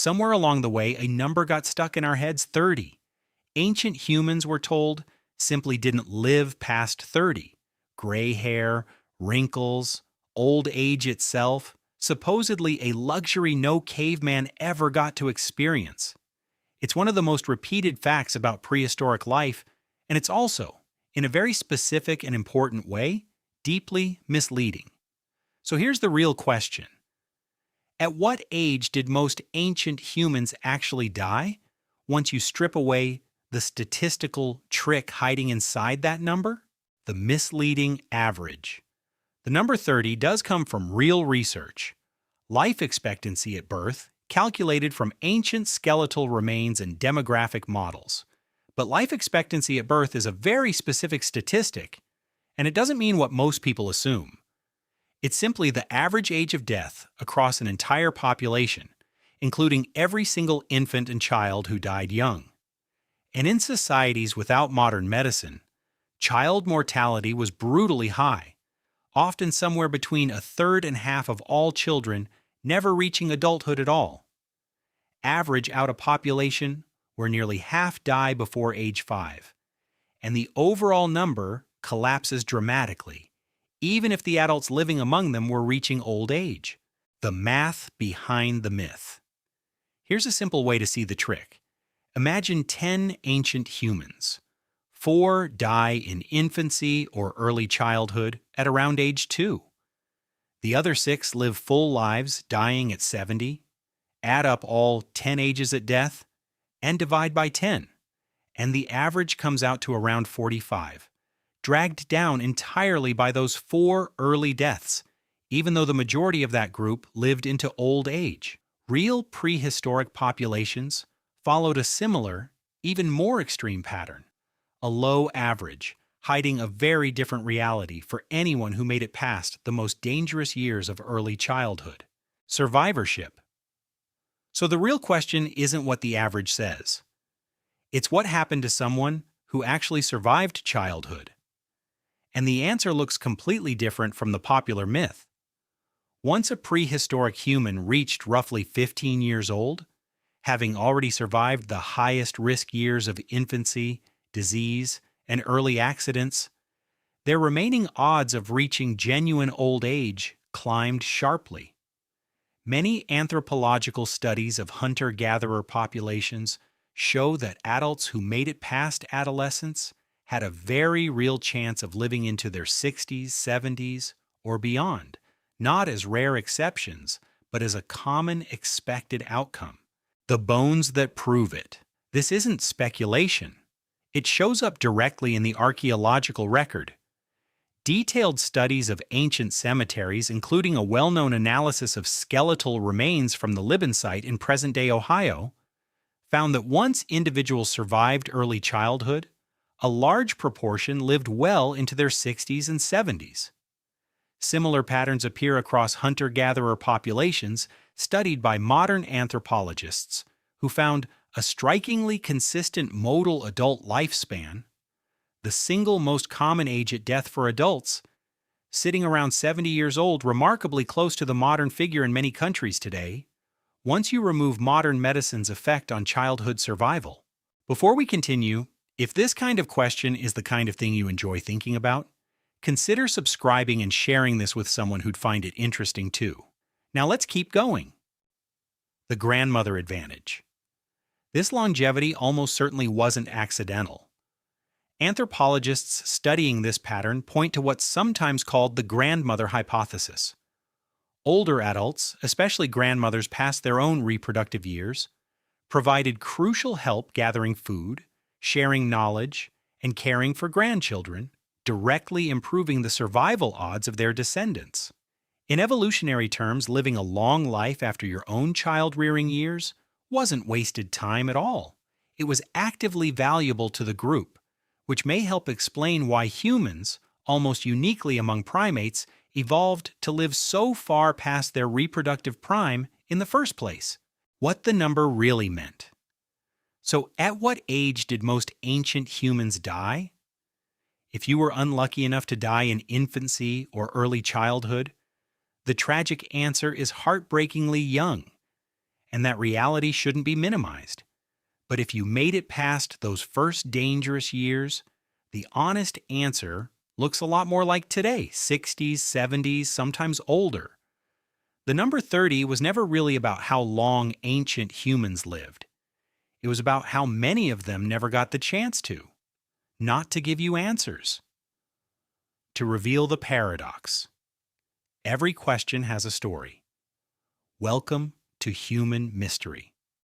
Somewhere along the way, a number got stuck in our heads: 30. Ancient humans, we're told, simply didn't live past 30. Gray hair, wrinkles, old age itself, supposedly a luxury no caveman ever got to experience. It's one of the most repeated facts about prehistoric life, and it's also, in a very specific and important way, deeply misleading. So here's the real question. At what age did most ancient humans actually die, once you strip away the statistical trick hiding inside that number? The misleading average. The number 30 does come from real research. Life expectancy at birth, calculated from ancient skeletal remains and demographic models. But life expectancy at birth is a very specific statistic, and it doesn't mean what most people assume. It's simply the average age of death across an entire population, including every single infant and child who died young. And in societies without modern medicine, child mortality was brutally high, often somewhere between a third and half of all children never reaching adulthood at all. Average out a population where nearly half die before age 5, and the overall number collapses dramatically, even if the adults living among them were reaching old age. The math behind the myth. Here's a simple way to see the trick. Imagine 10 ancient humans. 4 die in infancy or early childhood at around age 2. The other 6 live full lives, dying at 70. Add up all 10 ages at death and divide by 10, and the average comes out to around 45, dragged down entirely by those 4 early deaths, even though the majority of that group lived into old age. Real prehistoric populations followed a similar, even more extreme pattern, a low average, hiding a very different reality for anyone who made it past the most dangerous years of early childhood. Survivorship. So the real question isn't what the average says. It's what happened to someone who actually survived childhood. And the answer looks completely different from the popular myth. Once a prehistoric human reached roughly 15 years old, having already survived the highest risk years of infancy, disease, and early accidents, their remaining odds of reaching genuine old age climbed sharply. Many anthropological studies of hunter-gatherer populations show that adults who made it past adolescence had a very real chance of living into their 60s, 70s, or beyond, not as rare exceptions, but as a common expected outcome. The bones that prove it. This isn't speculation. It shows up directly in the archaeological record. Detailed studies of ancient cemeteries, including a well-known analysis of skeletal remains from the Libben site in present-day Ohio, found that once individuals survived early childhood, a large proportion lived well into their 60s and 70s. Similar patterns appear across hunter-gatherer populations studied by modern anthropologists, who found a strikingly consistent modal adult lifespan, the single most common age at death for adults, sitting around 70 years old, remarkably close to the modern figure in many countries today, once you remove modern medicine's effect on childhood survival. Before we continue, if this kind of question is the kind of thing you enjoy thinking about, consider subscribing and sharing this with someone who'd find it interesting too. Now let's keep going. The grandmother advantage. This longevity almost certainly wasn't accidental. Anthropologists studying this pattern point to what's sometimes called the grandmother hypothesis. Older adults, especially grandmothers past their own reproductive years, provided crucial help gathering food, sharing knowledge, and caring for grandchildren, directly improving the survival odds of their descendants. In evolutionary terms, living a long life after your own child-rearing years wasn't wasted time at all. It was actively valuable to the group, which may help explain why humans, almost uniquely among primates, evolved to live so far past their reproductive prime in the first place. What the number really meant. So, at what age did most ancient humans die? If you were unlucky enough to die in infancy or early childhood, the tragic answer is heartbreakingly young. and that reality shouldn't be minimized. But if you made it past those first dangerous years, the honest answer looks a lot more like today, 60s, 70s, sometimes older. The number 30 was never really about how long ancient humans lived. It was about how many of them never got the chance to, not to give you answers. To reveal the paradox. Every question has a story. Welcome to human mystery.